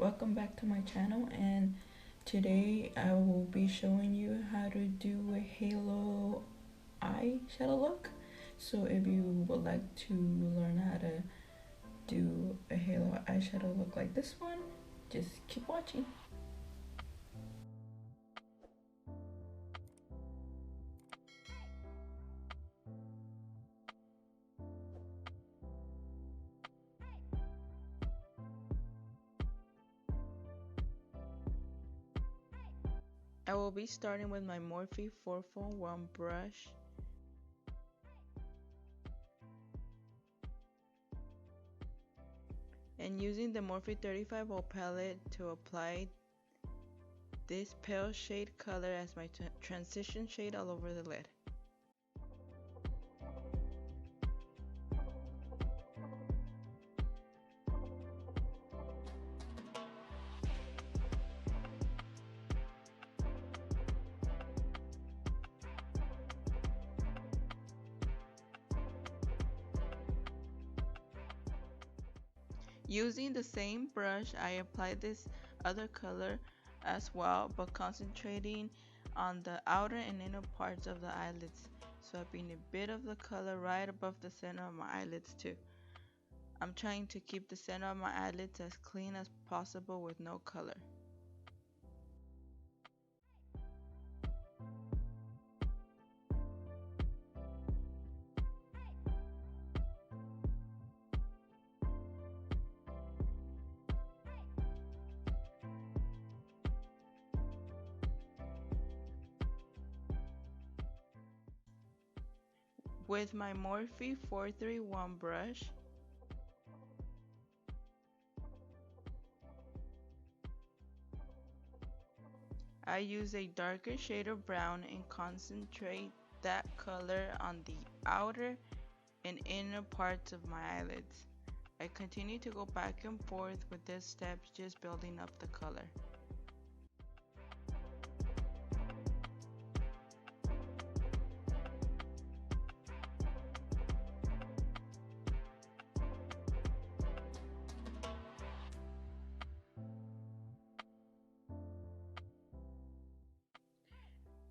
welcome back to my channel, and today I will be showing you how to do a halo eyeshadow look. So if you would like to learn how to do a halo eyeshadow look like this one, just keep watching. I will be starting with my Morphe 441 brush. And using the Morphe 35O palette to apply this pale shade color as my transition shade all over the lid. Using the same brush, I applied this other color as well, but concentrating on the outer and inner parts of the eyelids, swapping a bit of the color right above the center of my eyelids too. I'm trying to keep the center of my eyelids as clean as possible with no color. With my Morphe 431 brush, I use a darker shade of brown and concentrate that color on the outer and inner parts of my eyelids. I continue to go back and forth with these steps, just building up the color.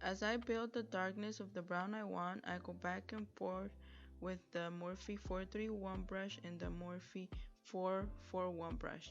As I build the darkness of the brown I want, I go back and forth with the Morphe 431 brush and the Morphe 441 brush.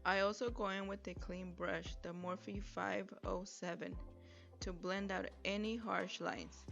I also go in with a clean brush, the Morphe 507, to blend out any harsh lines.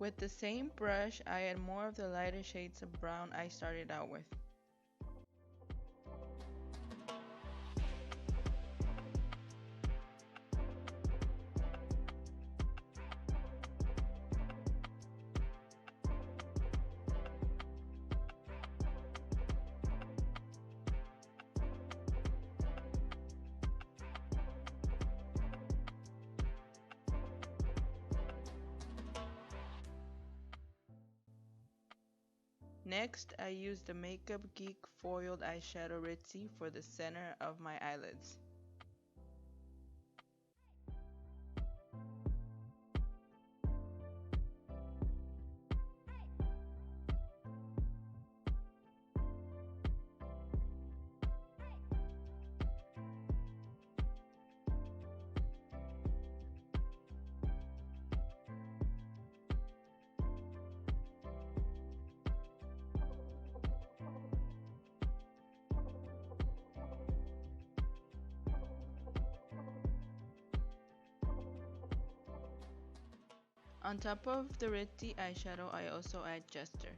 With the same brush, I add more of the lighter shades of brown I started out with. Next, I use the Makeup Geek Foiled Eyeshadow Ritzy for the center of my eyelids. On top of the Ritzy eyeshadow, I also add Jester.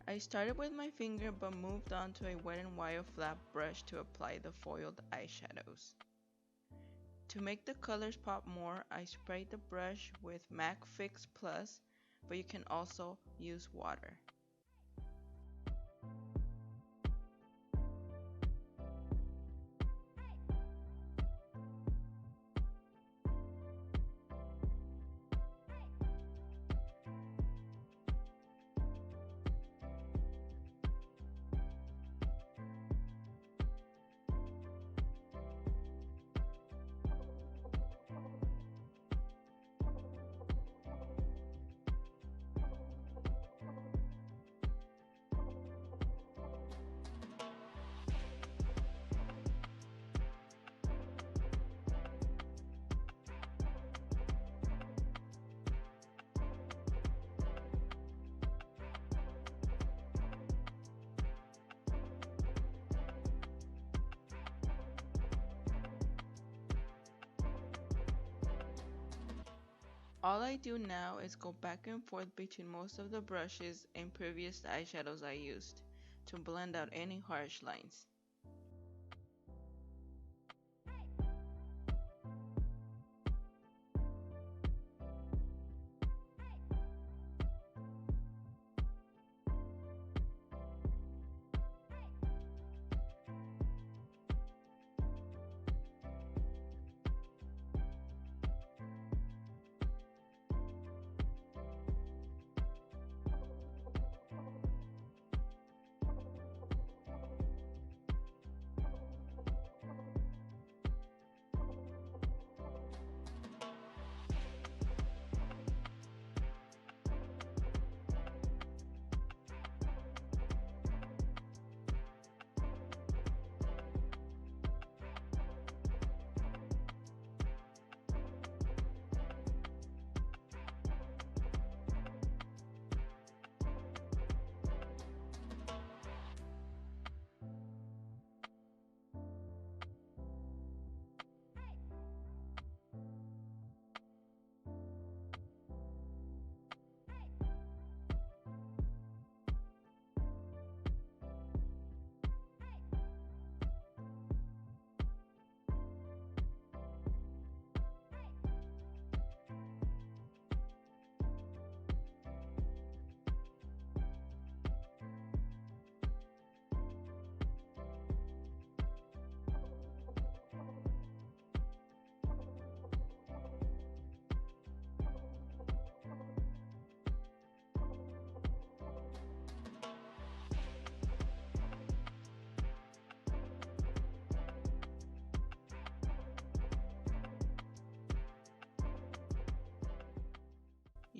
I started with my finger but moved on to a Wet n Wild flat brush to apply the foiled eyeshadows. To make the colors pop more, I sprayed the brush with MAC Fix Plus, but you can also use water. All I do now is go back and forth between most of the brushes and previous eyeshadows I used to blend out any harsh lines.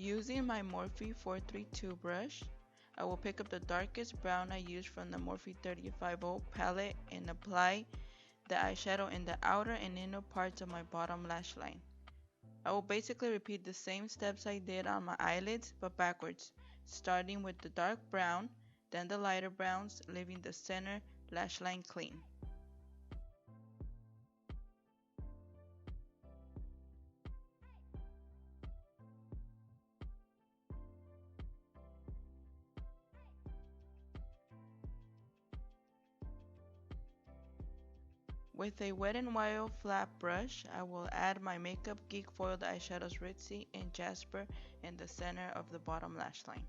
Using my Morphe 432 brush, I will pick up the darkest brown I used from the Morphe 3050 palette and apply the eyeshadow in the outer and inner parts of my bottom lash line. I will basically repeat the same steps I did on my eyelids but backwards, starting with the dark brown, then the lighter browns, leaving the center lash line clean. With a Wet n Wild flat brush, I will add my Makeup Geek foiled eyeshadows Ritzy and Jasper in the center of the bottom lash line.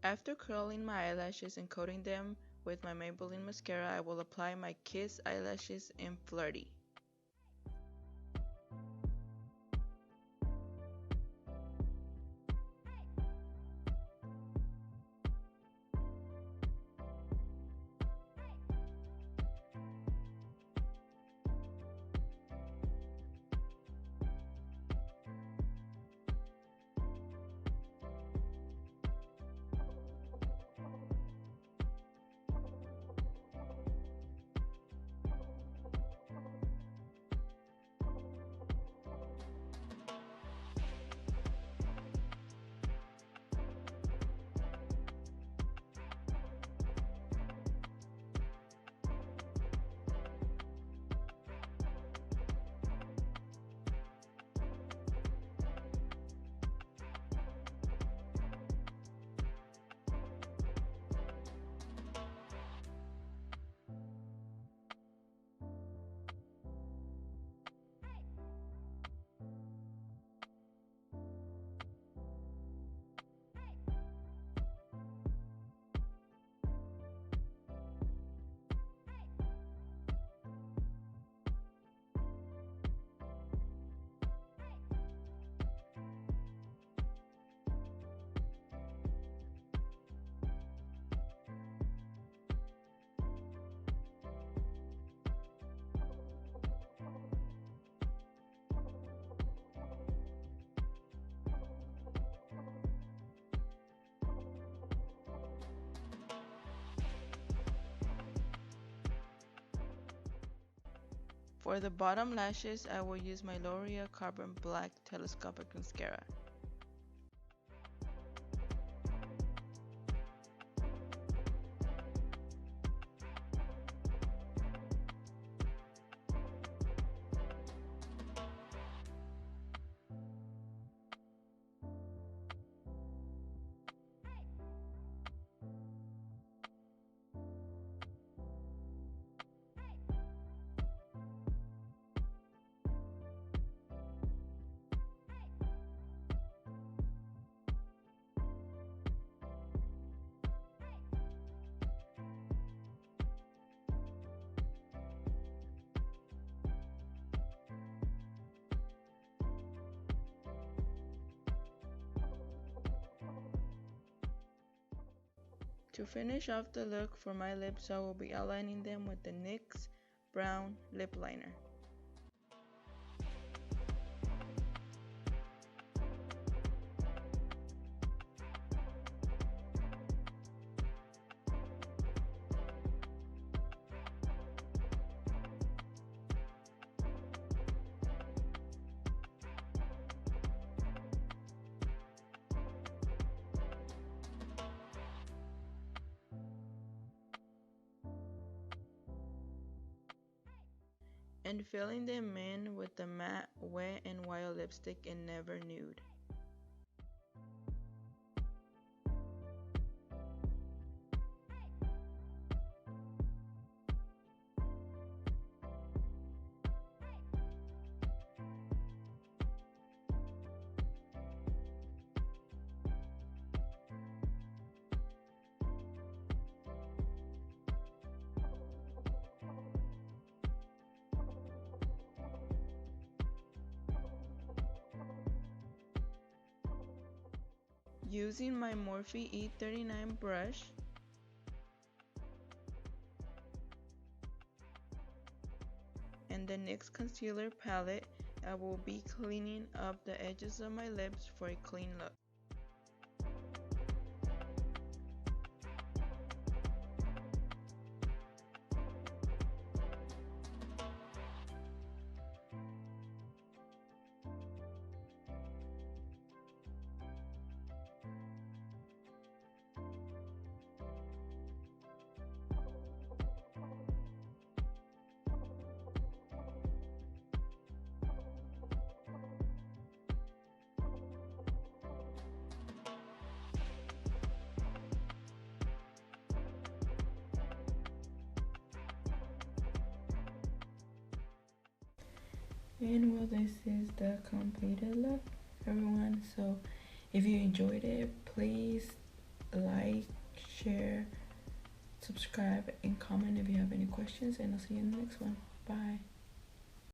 After curling my eyelashes and coating them with my Maybelline mascara, I will apply my Kiss eyelashes in Flirty. For the bottom lashes, I will use my L'Oreal Carbon Black Telescopic Mascara. To finish off the look for my lips, I will be outlining them with the NYX Brown Lip Liner. And filling them in with the matte Wet n Wild lipstick in Never Nude. Using my Morphe E39 brush, and the NYX concealer palette, I will be cleaning up the edges of my lips for a clean look. And well, this is the completed look, everyone. So if you enjoyed it, please like, share, subscribe, and comment if you have any questions, and I'll see you in the next one. Bye.